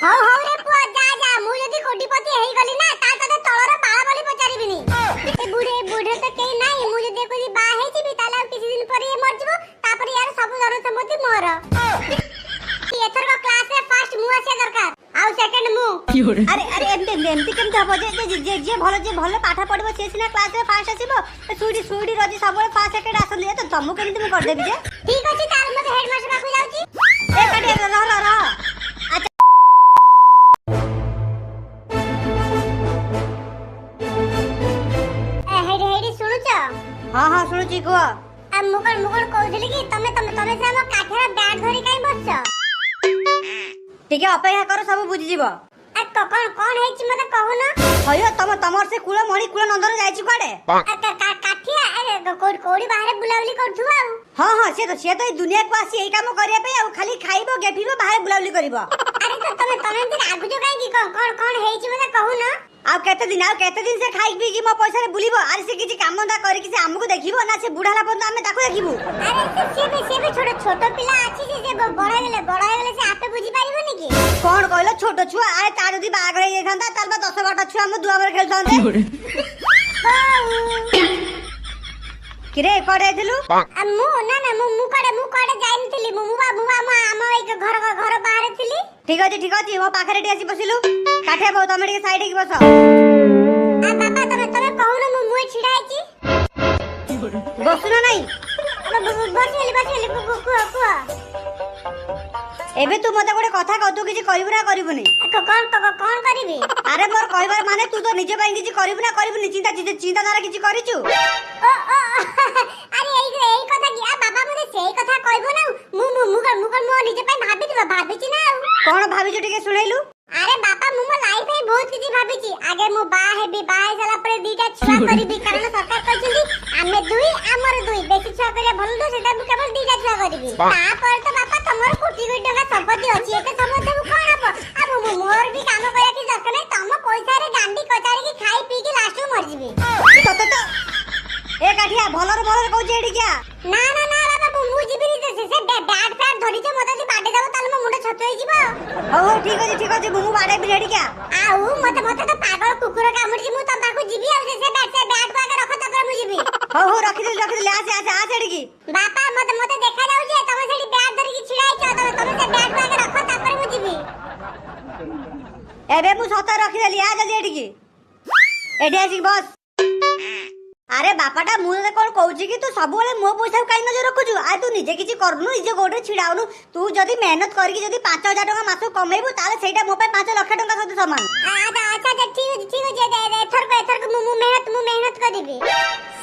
ହଉ ହଉ ରେ ପୁଅ ଯା ଯା ମୁଁ ଯଦି କୋଟିପତି ହେଇ ଗଲି ନା ତା ତତେ ତଳର ବାଳ ବୋଲି ପଚାରିବିନି। ଏ ବୁଢେ ତ କେହି ନାହିଁ ମୁଁ ଯଦି ଏକଦି ବାହା ହେଇଯିବି ତାହେଲେ ଆଉ କିଛି ଦିନ ପରେ ଇଏ ମରିଯିବ ତାପରେ ୟାର ସବୁ ଧନ ସମ୍ପତ୍ତି ମୋର। ଏଥରକ କ୍ଲାସରେ ଫାର୍ଷ୍ଟ ମୁଁ ଆସିବା ଦରକାର ଆଉ ସେକେଣ୍ଡ ମୁଁ। ଆରେ ଆରେ ଏମିତି କେମିତି ହବ ଯେ ଭଲ ପାଠ ପଢିବ ସେ ସିନା କ୍ଲାସରେ ଫାର୍ଷ୍ଟ ଆସିବ। ସୁଇଡି ରଜି ସବୁବେଳେ ଫାର୍ଷ୍ଟ ସେକେଣ୍ଡ ଆସନ୍ତି ତ ତମକୁ କେମିତି ମୁଁ କରିଦେବି ଯେ। ଠିକ ଅଛି ତାହେଲେ ମୁଁ ହେଡମାଷ୍ଟର ପାଖକୁ ଯାଉଛି। ଏ କାଟି ରହ ଆଚ୍ଛା ହେଇଟି ଶୁଣୁଛ? ହଁ ଶୁଣୁଛି କୁହ। ମୁଁ କଣ କହୁଥିଲି କି ତମେ ସେ ଆମ କାଠର ବ୍ୟାଗ ଧରି କାଇଁ ବସଛ? ଟିକେ ଅପେକ୍ଷା କର ସବୁ ବୁଝିଯିବ। କଣ ହେଇଛି ମତେ କହୁନ? ହଇଓ ତମର ସେ କୁଳ ମଣି କୁଳ ନନ୍ଦନ ଯାଇଛି କୁଆଡେ? କାଠିଆ କୋଉଠି ବାହାରେ ବୁଲାବୁଲି କରୁଥିବ ଆଉ। ହଁ ସିଏ ତ ଏଇ ଦୁନିଆକୁ ଆସି ଏଇ କାମ କରିବା ପାଇଁ ଆଉ ଖାଲି ଖାଇବ ଗେଫିବ ବାହାରେ ବୁଲାବୁଲି କରିବ। ଆରେ ତମେ ଏମିତି ରାଗୁଛ କାହିଁକି? କଣ ହେଇଛି ମତେ କହୁନ? ଆଉ କେତେ ଦିନ ସେ ଖାଇ ପିଇକି ମୋ ପଇସାରେ ବୁଲିବ? ଆରେ ସେ କିଛି କାମ ତା କରିକି ସେ ଆମକୁ ଦେଖିବ ନା ସେ ବୁଢା ହେଲା ପର୍ଯ୍ୟନ୍ତ ଆମେ ତାକୁ ଦେଖିବୁ? ଆରେ ସିଏ ବି ଛୋଟ ପିଲା ଅଛି ଯେ ବଡ ହେଇଗଲେ ସେ ଆପେ ବୁଝି ପାରିବନି କି? କଣ କହିଲ ଛୋଟ ଛୁଆ? ଆରେ ତାର ଯଦି ବାହାଘର ହେଇଯାଇଥାନ୍ତା ତାହେଲେ 10-12ଟା ଛୁଆ ଆମ ଦୁଆରେ ଖେଳୁଥାନ୍ତେ। କିରେ କୁଆଡେ ଯାଇଥିଲୁ? ମୁଁ କୁଆଡେ ଯାଇନଥିଲି। ମୁଁ ଆମ ଏଇ ଘର ବାହାରେ ଥିଲି। ଠିକ ଅଛି ମୋ ପାଖରେ ଟିକେ ଆସି ବସିଲୁ। କାଠେ ବୋଉ ତମେ ଟିକେ ସାଇଡ ହେଇକି ବସ। ବାପା ତମେ କହୁନ ମୁଁ ଛିଡା ହେଇଛି। ବସୁନ ନାଇଁ? ବସିଗଲି କୁହ। ଏବେ ତୁ ମତେ ଗୋଟେ କଥା କହ, ତୁ କିଛି କରିବୁ ନା କରିବୁନି? କଣ କରିବି? ଆରେ ମୋର କହିବାର ମାନେ ତୁ ତ ନିଜ ପାଇଁ କିଛି କରିବୁ ନା କରିବୁନି? ଚିନ୍ତାଧାରା କିଛି କରିଛୁ? ଆରେ ଏଇ କଥା କି? ବାବା ମତେ ସେଇ କଥା କହିବ ନା। ମୁଁ ନିଜ ପାଇଁ ଭାବିଛି ନା ଆଉ। କଣ ଭାବିଛୁ ଟିକେ ଶୁଣେଇଲୁ? ଆରେ ବାପା ମୁଁ ମୋ ଲାଇଫ ପାଇଁ ବହୁତ କିଛି ଭାବିଛି। ଆଗେ ମୁଁ ବାହା ହେଇ ସାରିଲା ପରେ 2ଟା ଛୁଆ କରିବି କାରଣ ସରକାର କହିଛନ୍ତି ଆମେ 2 ଆମର 2 ବେଶୀ ଛୁଆ କରିବା ଭଲ ନୁହେଁ। ସେଟା ମୁଁ କେବଳ 2ଟା ଛୁଆ କରିବି। ତାପରେ ତ ବାପା ତମର କୋଟି ଟଙ୍କା ସମ୍ପତ୍ତି ଅଛି। ଏତେ ସମ୍ପତ୍ତି କଣ ହବ? ଆଉ ମୋର ବି କାମ କରିବା କିଛି ଦରକାର ନାହିଁ। ତମ ପଇସାରେ ଗାଣ୍ଡି କଚାଡ଼ିକି ଖାଇ ପିଇକି ଲାଷ୍ଟକୁ ମରିଯିବି। ତତେ ତ ଏ କାଠିଆ ଭଲରେ କହୁଛି ଏଠିକିଆ। ନା ବାବା ମୁଁ ଯିବିନି। ସେ ବ୍ୟାଟ୍ ଫ୍ୟାଟ୍ ଧରିଛ ମତେ ଯଦି ବାଡେଇ ଦବ ତାହେଲେ ମୋ ମୁଣ୍ଡ ଛତୁ ହେଇଯିବ। ହଉ ଠିକ ଅଛି ମୁଁ ବାଡେଇବି ଏଠିକିଆ। ଆଉ ମତେ ତ ପାଗଳ କୁକୁର କାମୁଡିଛି। ମୁଁ ତମ ପାଖକୁ ଯିବି ଆଉ ସେ ବ୍ୟାଟ୍ କୁ ଆଗେ ରଖ ତାପରେ ମୁଁ ଯିବି। ହଉ ରଖିଦେଲି ଆସ ଏଠିକି। ବାପା ମତେ ଦେଖା ଯାଉଛି ତମେ ସେଠି ବ୍ୟାଟ୍ ଧରିକି ଛିଡା ହେଇଛ। ତମେ ସେ ବ୍ୟାଟ୍ କୁ ଆଗେ ରଖ ତାପରେ ମୁଁ ଯିବି। ଏବେ ମୁଁ ସତ ରଖିଦେଲି। ଆ ଜଲ୍ଦି ଏଠିକି ଏଠି ଆସିକି ବସ। ଆରେ ବାପାଟା ମୁଁ ତତେ କଣ କହୁଛି କି ତୁ ସବୁବେଳେ ମୋ ପଇସାକୁ କାଇଁ ନଜର ରଖୁଛୁ? ଆରେ ତୁ ନିଜେ କିଛି କରୁନୁ, ନିଜେ ଗୋଡରେ ଛିଡା ହଉନୁ। ତୁ ଯଦି ମେହନତ କରିକି ଯଦି 5000 ଟଙ୍କା ମାସକୁ କମେଇବୁ ତାହେଲେ ସେଇଟା ମୋ ପାଇଁ 5 ଲକ୍ଷ ଟଙ୍କା ସହିତ ସମାନ। ଆଚ୍ଛା ଠିକ ଅଛି। ଏଥରକ ମୁଁ ମେହନତ କରିବି।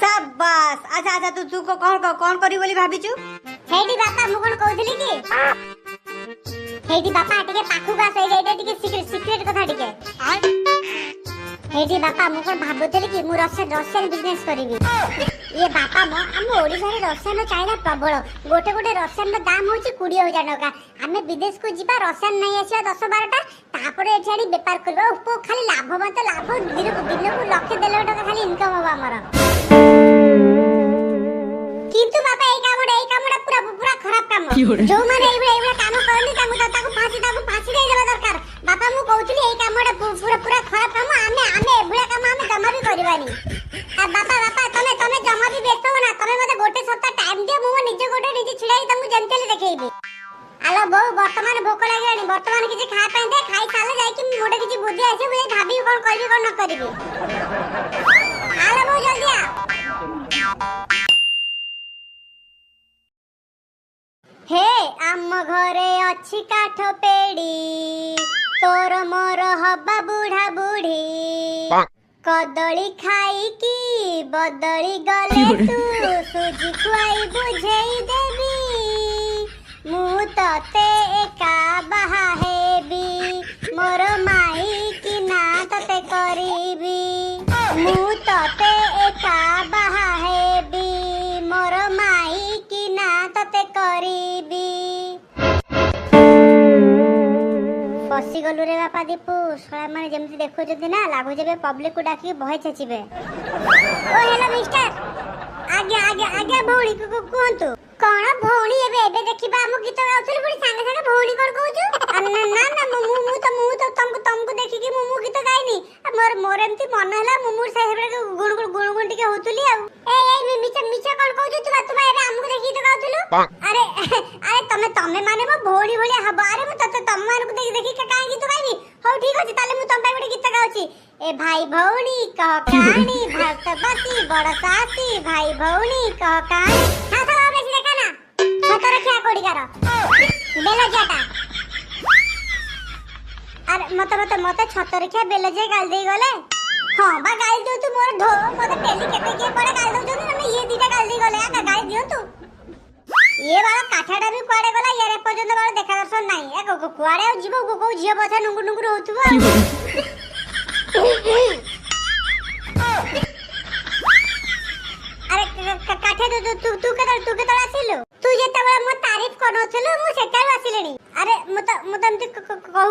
ସାବାସ୍। ଆଚ୍ଛା ତୁ କଣ କରିବୁ ବୋଲି ଭାବିଛୁ? ହେଇଟି ବାପା ମୁଁ କଣ କହୁଥିଲି କି? ହେଇଟି ବାପା ଟିକେ ପାଖକୁ ଆସ। ଏଇଟା ଟିକେ ସିକ୍ରେଟ କଥା ଟିକେ। ହେଇଟି ବାପା ମୁଁ କଣ ଭାବୁଥିଲି କି ମୁଁ ରସିଆନ ବିଜନେସ କରିବି। ଇଏ ବାପା ଆମ ଓଡିଶାରେ ରସିଆନ ଚାହିଦା ପ୍ରବଳ। ଗୋଟେ ରସିଆନର ଦାମ ହଉଛି 20,000 ଟଙ୍କା। ଆମେ ବିଦେଶକୁ ଯିବା ରସିଆନ ନେଇ ଆସିବା 10-12ଟା ତାପରେ ଏଠି ଆଣି ବେପାର କରିବା। ଖାଲି ଲାଭ ଦିନକୁ 1,00,000-1,50,000 ଟଙ୍କା ଖାଲି ଇନକମ ହବ ଆମର। କିନ୍ତୁ ବାପା ଏଇ କାମଟା ପୁରା ଖରାପ କାମ। ଯୋଉମାନେ ଏଇଭଳିଆ କାମ କରନ୍ତି ତାକୁ ଫାঁସି ଦେଇଦେବା ଦରକାର। ବାପା ମୁଁ କହୁଥିଲି ଏଇ କାମଟା ପୁରା ଖରାପ କାମ। ଆମେ ଏଭଳିଆ କାମ ଆମେ ଜମା ବି କରିବାନି। ବାପା ତମେ ଜମା ବି ବ୍ୟସ୍ତ ହୁଅ ନା। ତମେ ମତେ ଗୋଟେ ସପ୍ତାହ ଟାଇମ ଦିଅ। ମୁଁ ନିଜ ଗୋଡେ ନିଜେ ଛିଡା ହେଇ ତମକୁ ଯେମିତି ହେଲେ ଦେଖେଇବି। ଆଲୋ ବୋଉ ବର୍ତ୍ତମାନ ଭୋକ ଲାଗିଲାଣି। ବର୍ତ୍ତମାନ କିଛି ଖାଇବା ପାଇଁ ଦେ। ଖାଇ ସାରିଲେ ଯାଇକି ଗୋଟେ କିଛି ବୁଦ୍ଧି ଆସିବ। ମୁଁ ଭାବିବି କଣ କରିବି କଣ ନ କରିବି। ଆଲୋ ବୋଉ ଜଲ୍ଦି ଆ। ହେ ଆମ ଘରେ ଅଛି କାଠ ପେଡି ତୋର ମୋର ହବା ବୁଢା ବୁଢୀ। କଦଳୀ ଖାଇକି ବଦଳି ଗଲେ ତୁ ସୁଜି ଖୁଆଇ ବୁଝେଇ ଦେବି। ମୁଁ ତତେ ଏକା ବାହା ହେବି ମୋର ମାଇକି ନା ତତେ କରିବି। ମୁଁ ତତେ ଏକା ବାହା ହେବି ମୋର ମାଇକି ନା ତତେ କରିବି। ପଶିଗଲୁ ରେ ବାପା ଦୀପୁ। ଶଳା ମାନେ ଯେମିତି ଦେଖୁଛନ୍ତି ନା ଲାଗୁଛି ଏବେ ପବ୍ଲିକକୁ ଡାକିକି ବହେ ଛେଚିବେ। ଓ ହେଲୋ ମିଷ୍ଟର। ଆଜ୍ଞା ଭଉଣୀ କୁହନ୍ତୁ। କଣ ଭଉଣୀ? ଏବେ ଦେଖିବା ଆମ ଗୀତ ଗାଉଥିଲି ପୁଣି ସାଙ୍ଗେ ଭଉଣୀ କଣ କହୁଛୁ? ନା ମୁଁ अरे तमे तमे माने मो भोणी भलिया हबो अरे मु तते तम मानकु देखि देखि काहे गीत गाइबी हो ठीक अछि ताले मु तम पाइ गोटे गीत गाउची ए भाई भौणी कह कहानी भक्त बसी बड़ सासी भाई भौणी कह कहानी हा सब बेसी देखा ना छत रखिया कोडिकार बेला जाटा अरे मते छत रखिया बेला जे गाल देई गले हां बा गाल दो तू मोर ढो मते पेली केते के पड़े गाल दो जनी ना ये दीटा गाल देई गले आ गाल दियो तू ये वाला काठाटा भी कुआडे गला यारे पर्यंत वाला देखा दर्शन नाही ए को कुआडे जीवो को झियो बछा नुंगु नुंगु होतुवा अरे काठे तू केतळ आसिलु तू जेतेबेले मो तारीफ करनथलु मु सेटाल आसिलेनी अरे मु तमती कहू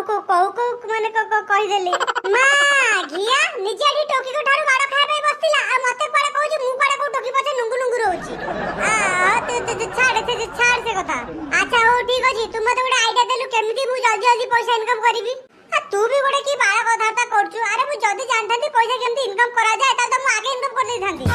माने कहि देली मां घिया निजे आडी टोकी को ठारू माडो खाय पई बसतिला आ मते पड़े कहूची मु पड़े को टोकी पछे नुंगु नुंगु रहउची आ ते छाड़ से कथा अच्छा हो ठीक अछि तू मते गोटे आईडिया देलु केमिति मु जल्दी जल्दी पैसा इनकम करबी आ तू भी गोटे की बाळा कथाता करछु अरे मु जदी जानथांती पैसा केमिति इनकम करा जाय ता त मु आगे इनकम कर देथांती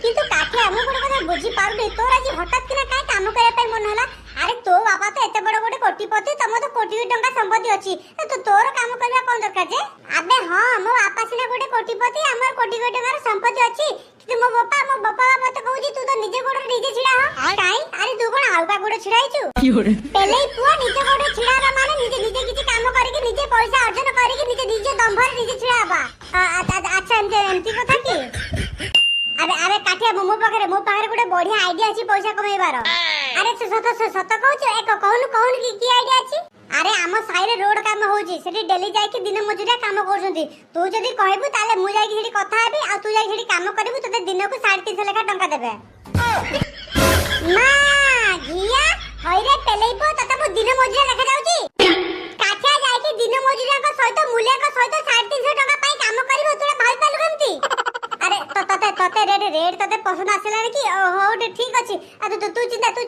किंतु काठे हम गोटे कथा बुझी पारुनी तोर आज हठात किना काई काम करे पई मन हला अरे तो बाबा तो एते बड़ गोटे कोटीपति तम तो कोटी टंका संपत्ति अछि तो तोर काम करबा कोन दरकार जे अबे हां मो आपा सिना गोटे कोटीपति हमर कोटी टंकार संपत्ति अछि कि मो बापा मते कहू तू तो निजे गोड़ निजे छिड़ा हो काई अरे तू कोन आउका गोड़ छिड़ाइछु पेले पुआ निजे गोड़ छिड़ाबा माने निजे किछि काम करिके निजे पैसा अर्जन करिके निजे दंभर निजे छिड़ाबा अच्छा एमती कथा की अरे काठिया मो पाखरे गोटे बढ़िया आईडिया अछि पैसा कमाइबार अरे सत कहू एक कहून की आईडिया अछि अरे आम साइरे रोड काम होउची सेठी डेली जाई के दिन मजुरिया काम करछंती तू जदी कहबू ताले मु जाई सेठी कथा हेबी आ तू जाई सेठी काम करबू तते दिन को 350 लेखा टंका देबे मां घिया होइरे पेलेई पो तते मु दिन मजुरिया लेखा जाउची काठिया जाई के दिन मजुरिया को सहित मूल्य को सहित 350 टंका पाई काम करबो तोरा भाई पालु केमती अरे तते रेड तते पसंद आसेला कि हो ठीक अछि आ तू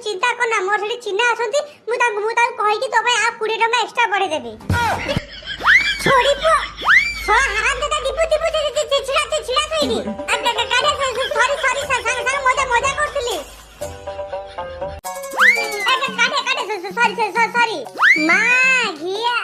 चिंता करना मोर सेठी चिन्हा आसंती मु ता कहि कि तो भाई आ 20 टका एक्स्ट्रा बढ़े देबी छोड़ी पो सो हराम दे डिपु छिड़ा सईनी आ गाडी सॉरी मजा करथली सॉरी मां घिया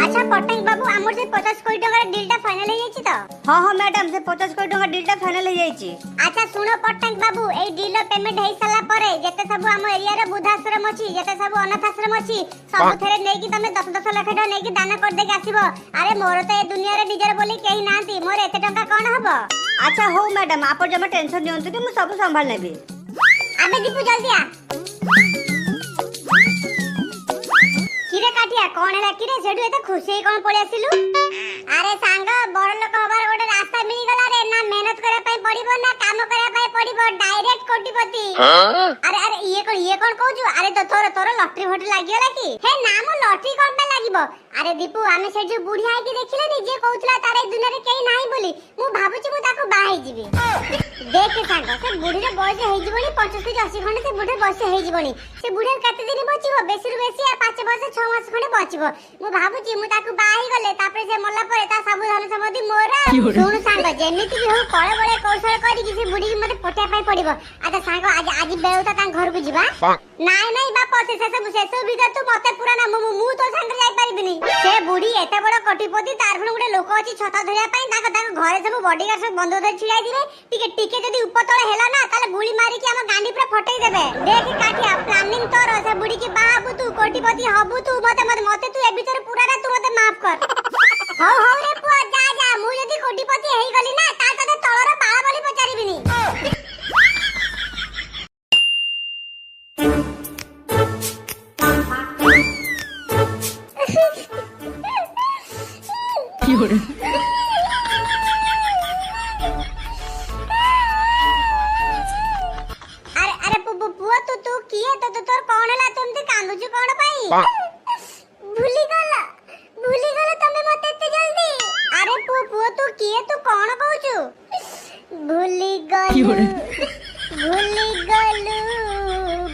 अच्छा पटंग बाबू हमर से 50 कोटी टका डीलटा फाइनल हो जाईची तो हां मैडम से 50 कोटी टका डीलटा फाइनल हो जाईची अच्छा सुनो पटंग बाबू ए डील पेमेंट हेई साला परे जते सब हम एरिया रे बुद्धाश्रम अछि जते सब अनाथ आश्रम अछि सब थेरे नै कि तमे 10 लाख टका नै कि दान कर दे के आसीबो अरे मोर तो ए दुनिया रे निजर बोली केही नांती मोर एते टका कोन हबो अच्छा हो मैडम आप जमा टेंशन नियंतु कि मु सब संभाल नेबी अबे दीपू जल्दी आ किरे काटिया कोन हला किरे सेडु एते खुशी कोन पळि आसिलु अरे सांग बड़ लोक हबार गोटे रास्ता मिल गला रे ना मेहनत करे पई पड़िबो ना काम करे पई पड़िबो डायरेक्ट कोटीपति अरे ये कोन कहू अरे तो तोर लॉटरी भोट लागियला कि हे ना मो लॉटरी कोन पे लागिबो अरे दीपू आमे से जे बुढ़िया के देखिले नि जे कहउतला तारे दुनिया रे केही नाही बोली मु भाबुची मु ताको बाहे जिबी देख सांग से बुढ़ी रे बयस हेई जिबोनी 75 80 खंडे से बुढ़े बयस हेई जिबोनी से बुढ़े कते दिन बचिबो बेसी रु बेसी 5 वर्ष 6 मास खंडे बचिबो मु भाबुची मु ताको बाहे गले तापरे से मल्ला परे ता सब धन सम्पत्ति मोरा सुन सांग जेमिति भी हो कळे बळे कौशल करी कि से बुढ़ी के मते पटिया पाई पड़िबो अच्छा सांग आज बेउता ता घर को जिबा नाई बाप से सब भीतर तू मते पूरा ना मु तो संग जाई परिबिनी से बुढ़ी एते बड़ कोटीपति तार फुन गुटे लोक अछि छता धरिया पई ताक घरे सब बॉडीगार्ड सब बंदूक धरि छिड़ाई दिबे टिके जदी उपतळ हेला ना ताले गुली मारी कि हम गांडी पर फटई देबे देख काठिया प्लानिंग तोर से बुढ़ी की बाबू तू कोटीपति हबू तू मते तू ए भीतर पूरा रे तू मते माफ कर हो रे पुआ जा मु जदी कोटीपति हेई गली ना ता तते तळर बाळा बोली पचारिबिनी Fiore. अरे पुआ तू किए तो तोर कोन हला तुमते कांदुछु कोन पाई भूली गला तमे मते एते जल्दी अरे पुआ तू किए तू कोन कहूछु भूली गलु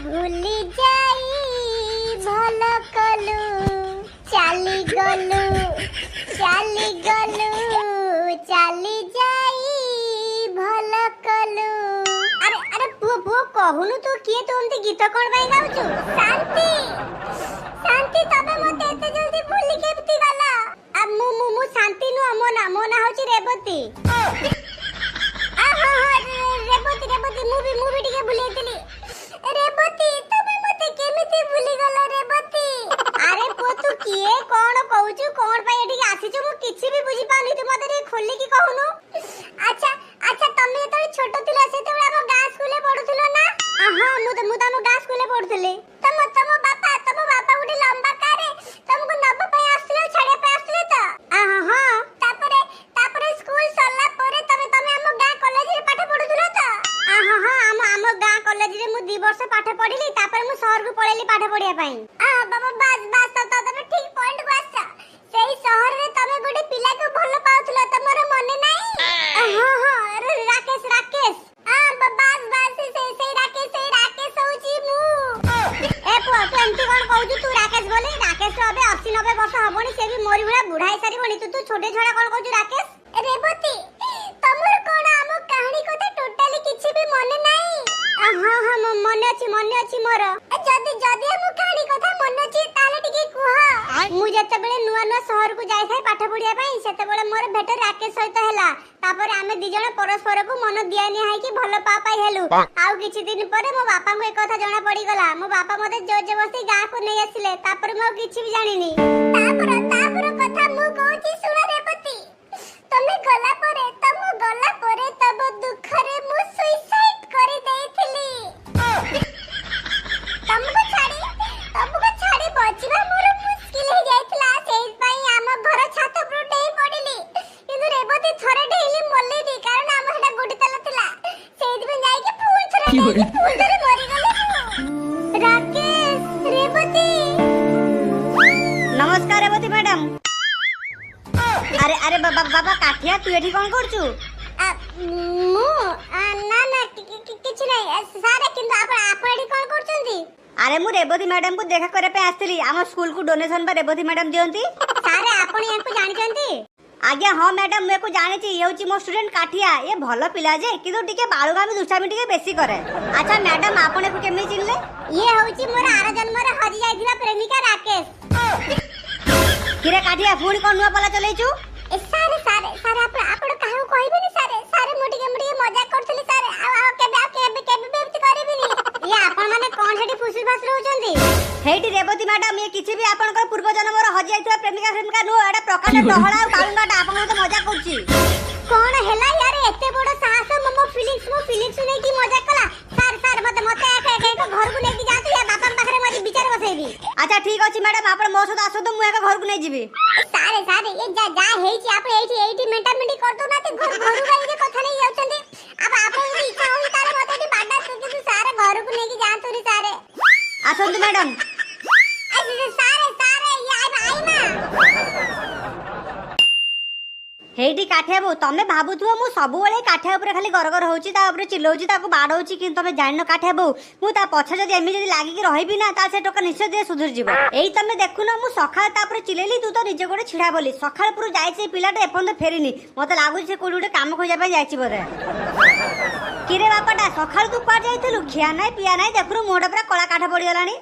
भूली जाई भला कलु चाली गलु चाली जाई भला कलु अरे पुआ मो कहूनु तू किए तू एमती गीत कोन बाई गाउछु शांति शांति तबे मते एते जल्दी भूली केमती गला आ मु शांति नु मो ना होची रेवती आ हा रेवती मूवी टिके भूलीतिली रेवती तबे मते केमिति भूली गला रेवती अरे पो तू किए कोन कहूछु कोन बाई एठी आसीछु मु किछि भी बुझी पाउनी तू मते खोली की कहूनु अच्छा अच्छा तमे तो छोट थिला सेते हम गां स्कूल पढुथुलो ना हां मु तो गां स्कूल पढुथले तम बापा गुडी लंबा कारे तुमको नब पय आसले छड़े पे आसले त हां तापरे स्कूल सरला परे तमे हम गां कॉलेज रे पाठ पढुथुलो त हां हम गां कॉलेज रे मु 2 वर्ष पाठ पढिली तापर मु शहर को पळेली पाठ पढिया पई बाबा बस तमे ठीक पॉइंट को आछ सेही शहर रे तमे गुडी पिला को भलो पाउथुलो तमर मने नाही हां राकेश बस से राकेश होची मु ए पुआ तू एंती कोन कहू तू राकेश बोले राकेश तो अबे 80 90 वर्ष हबनी से भी मोरी भुला बुढाई सारी बनी तू छोटे छोड़ा कोन कहू राकेश रेवती तमर कोन हम कहानी कोते टोटली किछि भी मने नाही हां मने अछि मोर जदी हम कहानी कथा मने अछि ताले टिके कुह मु जते बेले नुवा शहर को जाई थाई पाठ पढिया पई सेते बेले मोर भेट राकेश सहित हैला तापर आमे दी जण परस्पर को मन दिया नि हाई कि भलो पा पाई हेलु आउ किछि दिन परे मो बापा को एक कथा जणा पड़ी गला मो बापा मते जोर जबरदस्ती गां को नै आसिले तापर मो किछि भी जानिनी तापर कथा मु कहूची सुन रेवती तमे गला परे तब दुख रे मु सुसाइड करि देइथिली तमको छाड़ी बचिबा मोर मुश्किल हे जाइतला सेहि पई हम घर छात पर डेई पडिली किंतु रेवती थरे डेइली मल्ली कारण हम हेटा गुडी तला थिला सेहि दिन जाई कि फूल थरे मरि गले राकेश रेवती नमस्कार रेवती मैडम अरे बाबा काठिया तू एठी कोन करछु मु ना किछि नै सारे किंतु आपण एठी कोन करछंती अरे मु रेवती मैडम को देखा करे पे आस्तिली हम स्कूल को डोनेशन पर रेवती मैडम दियंती सारे आपण याको जानिचंती आज्ञा हां मैडम मैं को जाने छी ये होची मो स्टूडेंट काठिया ये भलो पिला जे किंतु टिके बाळुगामी दुष्टामी टिके बेसी करे अच्छा मैडम आपण को केमे चिनले ये होची मोर आर जन्म रे हजी जाइथिला प्रेमिका राकेश किरे काठिया फुणी कोन नुवा पला चलेछु सारे आपण काहू कहबेनी सारे मोटिके मजाक करथली सारे केबे बेइज्जती करबिनी ये आपण माने कोन हेडी फुसुल भास रहउचंदी हेडी रेवती मैडम ये किछि भी आपण को पूर्व जन्म रो हजी जाइथिला प्रेमिका नु एटा प्रकांड टहळा आ काळुंगाटा आपण तो मजाक करछि कोन हेला यार एते बडो साहस मो फीलिंग्स नै की मजाक कला सार मते एक घर को लेके जातु या बापा पाखरे मजी विचार बसैबी अच्छा ठीक अछि मैडम आपण मो सहित आसो तो मु एक घर को नै जिबी सारे ये जा हेची आपण एठी मेंटामेंटी करतो ना ते घर गाई के कथा नै जाउचंदी अब आपण की इच्छा होई तारे मते ती बाडा तू सारे घर को लेके जातु रे सारे आसंतु मैडम सारे ये आई ना हेडी काठिया बो तमे भाबुथुवा मु सब बेले काठिया ऊपर खाली गरगर होउची ता ऊपर चिल्लौची ताको बाडौची कि तमे जानिनो काठिया बो मु ता पछ जदी एमी जदी लागी कि रहिबी ना ता से टोका निश्चय दे सुधुर जीवो एई तमे देखुनो मु सखाल ता ऊपर चिलेली तू तो निजे गोडे छिडा बोली सखाल पुरु जाईछे पिलाटे एपन फेरिनी मते लागु छे कोडुटे काम खोजा पे जाईची बोरे किरे बापाटा सखाल तू पा जाईथलु खिया नाय पिया नाय देखुनो मोडा पुरा कळा काठा पड़ी गलानी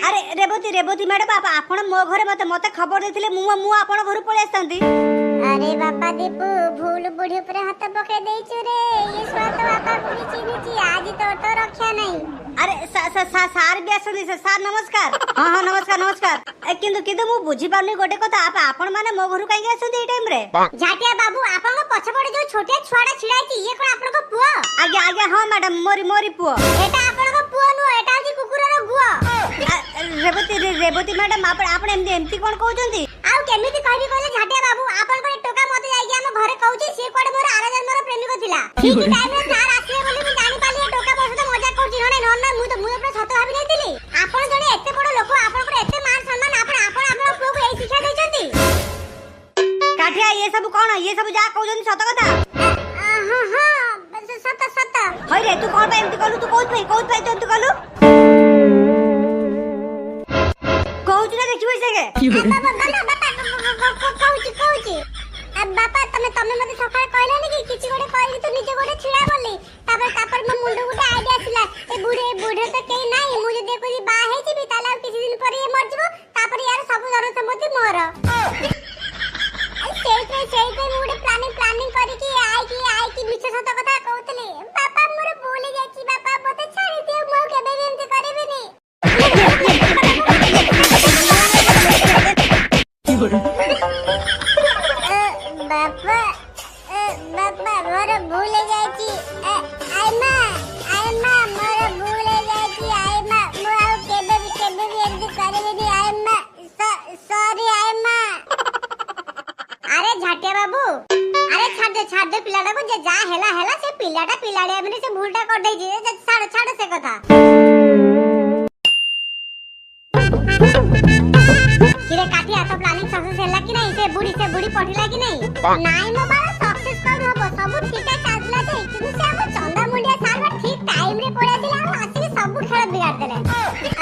अरे रेवती मैडम आपण मो घरे मते खबर देथिले मु आपण घर पळे आस्तंती अरे बापा दीपू भूल बुढ़ी ऊपर हाथ पके देइछु रे ये स्वात बापा बुढ़ी चिनिची आज तो रक्षा नहीं अरे सार भी आसली सार नमस्कार हां नमस्कार किंतु मु बुझी पानी गोटे कथा आपण माने मो घर काई आसंती ए टाइम रे झाटिया बाबू आपण को पछ पड़े जो छोटे छुआडा छिड़ाइची ये कोन आपण को पुओ आज्ञा हां मैडम मोरी पुओ एटा आपण को पुओ नु एटा जी कुकुर रो गुओ रेवती मैडम आपण एमती कोन कहउचंती आउ केमिति कहबी कहले झाटिया बाबू आपण को टोका मते जाई हम घरे कहउची से कोड मोर आरा जन्म रो प्रेमिक थिला ठीक टाइम रे सार आसीले बोली मु जानि पाली टोका बसत मजाक करची न मु अपना सत भाबी नै थिली आपण जने एते बड़ लोक आपण को एते मान सम्मान आपण पुओ को एई शिक्षा दैचंती काठिया ये सब कोन ये सब जा कहउचंती सत कथा हां सत होय रे तू कोन पे एमती कहलु तू कोत पे तू कहलु कहउची ना देखिबै सेगे कहउची बापा तमे मते सकाळ कहलानी कि किछि गोटे कहली तू निजे गोटे छिडा बोली तापर मो मुंडो गुटे आईडिया आसिला ए बुढ़े तो केई नाही मु जे देखो बा हे जिबी ताला किछि दिन पर ये मर जिवो तापर यार सब धन सम्पत्ति मोर सेई मुडे प्लानिंग करी कि आई कि मिछ सत कथा कहतले बापा मोर भूल जाची बापा मते छाड़ी दियो मो केबे भी एंती करबिनी बापा बापा मोर भूल जाची आई मां मोर भूल जाची आई मां मो आ केबे भी एंती करबिनी आई मां सॉरी आई मां अरे झाटिया बाबू अरे छाड़ दे पिलाटा को जे जा हेला से पिलाटा पिलाड़िया माने से भूलटा कर दे जे छाड़ से कथा किरे काटिया तो प्लानिंग सक्सेस हैला कि नहीं से बुढ़ी पठिला कि नहीं नाइ मो बाला सक्सेस कर हबो सब ठीक चलला जे कि से हम चंदा मुंडिया सार ठीक टाइम रे पड़ा दिला आ आसी सब खेल बिगाड़ देले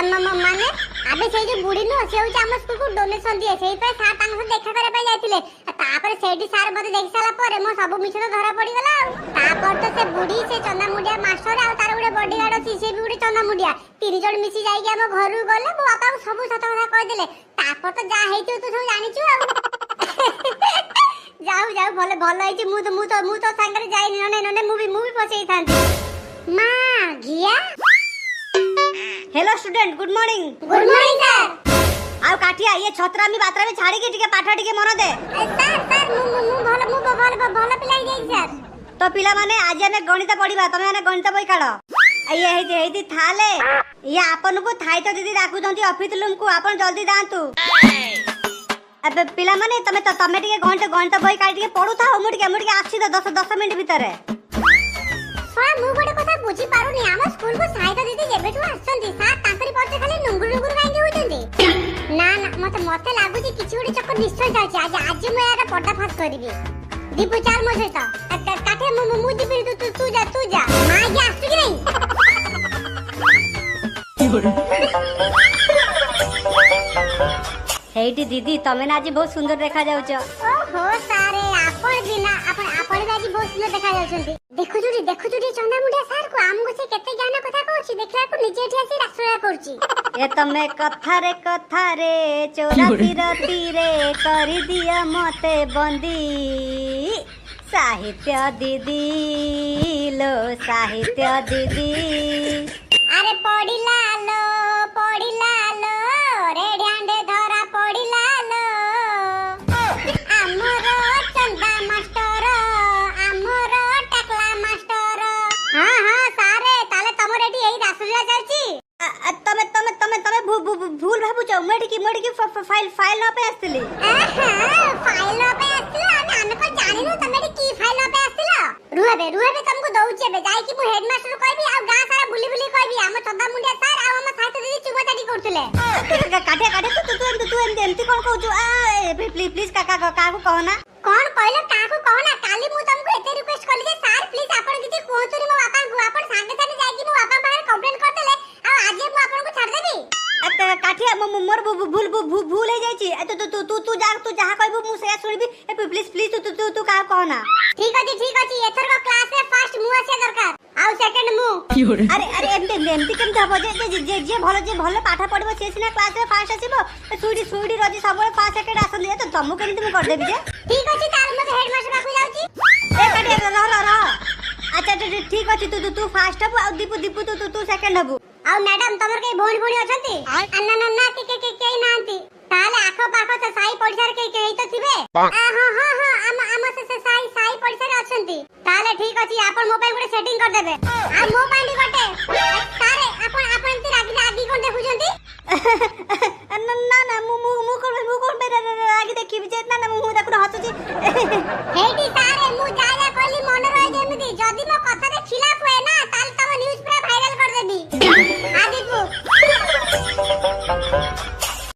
अम्मा माने आबे से जो बुढ़ी न से होची हम स्कूल को डोनेशन दिए सेई पे सार तांग से देखा करे पे जाइतिले तापर सेठी सार मते देख साला परे मो सब मिछ तो धरा पड़ी गला तापर तो से बुढ़ी से चंदा मुंडिया मास्टर आ तार गुडे बॉडीगार्ड अछि से भी गुडे चंदा मुंडिया तीन जण मिसी जाई के हम घर गले मो बापा सब सत कथा कह देले तापर तो जा हेतु तू सब जानि छु जाऊ भले भले आइछि मु तो संगरे जाई नने मूवी फसेई थांती मां घिया hello student good morning sir आउ काटिया ये छत्रा मी बात्रा में छाड़ी के टिके पाठ टिके मन दे सर मु भले पिलाई जाई सर तो पिला माने आज हमें गणित पढ़िबा तमे माने गणित बई काढ ये हेती थाले ये आपन को थाई तो दीदी डाकू जंती ऑफिस रूम को आपन जल्दी दांतु अबे पिला माने तमे टिके गणित बई काढ टिके पढु था मुटिके आसी तो 10 मिनिट भीतर सर मु गोटे कथा बुझी पारुनी हम स्कूल को साहित्य दीदी जेबेठु आछंती सर ताकरी पछे खाली नुंगुर कांगे होचंती ना मते लागुची किछि गोटे चक्कर निश्चय जाउची आज मु यार पर्दा फास करबी दीपू चाल मो सहित काठे मु दीपी तू जा मां के आसु कि नहीं हेटी दीदी तमे ना आज बहुत सुंदर देखा जाउछ ओहो सारे आपण बिना आपण आज बहुत सुंदर देखा जाउछंती देखु जुडी चंदा मुंडिया सर को आमगो से केते ज्ञान कथा कहूची देखला को निजे एठी आसी रासुरा करची ए तमे कथा रे चोरा तीरे करी दिया मते बंदी साहित्य दीदी लो साहित्य दीदी अरे पडिला लो रे ढांडे धरा पडिला लो हमर चंदा मास्टर हमर टकला मास्टर हां सारे ताले तमरे एठी एही रासुरा चलची तमे भूल भाबुछ मोडी की फाइल न पे आस्तली फाइल पे आस्तला आमे को जानिनु तमे की फाइल पे आस्तला रुहबे तुमको दउचे बे जाई कि मु हेडमास्टर कहबी आ गा सारा बुली कहबी हम चंदा मुंडिया सर आ हम साहित्य दीदी चुगताटी करथले काटे तू एमती कोन कहू प्लीज काका को कहना कौन कहले काकू कहना काली मु तुमको एते रिक्वेस्ट करली जे सर प्लीज आपण किछि कोहतुनी मो बापा को आपण संगे संगे जाई कि मो बापा बाहर कंप्लेंट कर देले आ आज मु आपण को छाड़ देबी काठिया मोर भूल हो जाइछि तू जहाँ कहबू मु से सुनबी प्लीज तू का कहना ठीक अछि एथर को क्लास में फर्स्ट मु आसे दरकार आउ सेकंड मु अरे एमती केमती हबो जे भलो पाठ पढिबो से सिना क्लास में फर्स्ट आसीबो सुडी रजी सबले फर्स्ट सेकंड आसन तो तमु केमती मु कर देबी जे ठीक अछि तार मते हेडमास्टर बाकू जाउची ए काठिया रह अच्छा ठीक अछि तू फर्स्ट हबो आ दीपू तू सेकंड हबो आउ मैडम तमर के भोन अछंती अन्ना के नांती ताले आखो पाखो से साई पड़िसार के तो थिबे हां आम से साई पड़िसार अछंती ताले ठीक अछि आपन मोबाइल गुडे सेटिंग कर देबे आ मोबाइल गटे सारे आपन ती रागी कोन देखुजंती ना मु कोन रागी देखिबी जे ना मु देखु हसुची हेटी